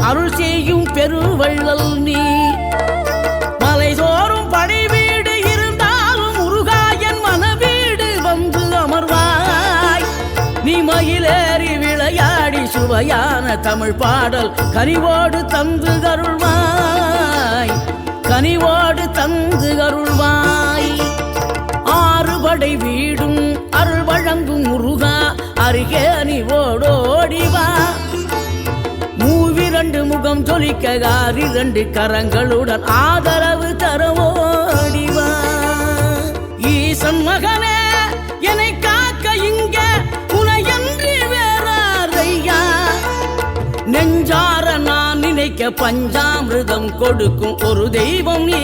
அருள் செய்யும் பெருவள்ளல் நீ. மலைதோறும் படை வீடு இருந்தாலும் முருகாயன் மனவீடு வந்து அமர்வாய். நீ மயிலேறி விளையாடி சுவையான தமிழ் பாடல் கனிவோடு தந்து அருள்வாய், கனிவோடு தந்து அருள்வாய். ஆறுபடை வீடும் அருள் வழங்கும் முருகா அருகே நீ ஓடோடிவா. மூவிரண்டு முகம் ஜொலிக்க ஆறிரண்டு கரங்களுடன் ஆதரவு தரவோடிவா. ஈசன் மகனே என்னை காக்க இங்க உனையன்றி வேறாரையா. நெஞ்சார நான் நினைக்க பஞ்சாமிர்தம் கொடுக்கும் ஒரு தெய்வம் நீ.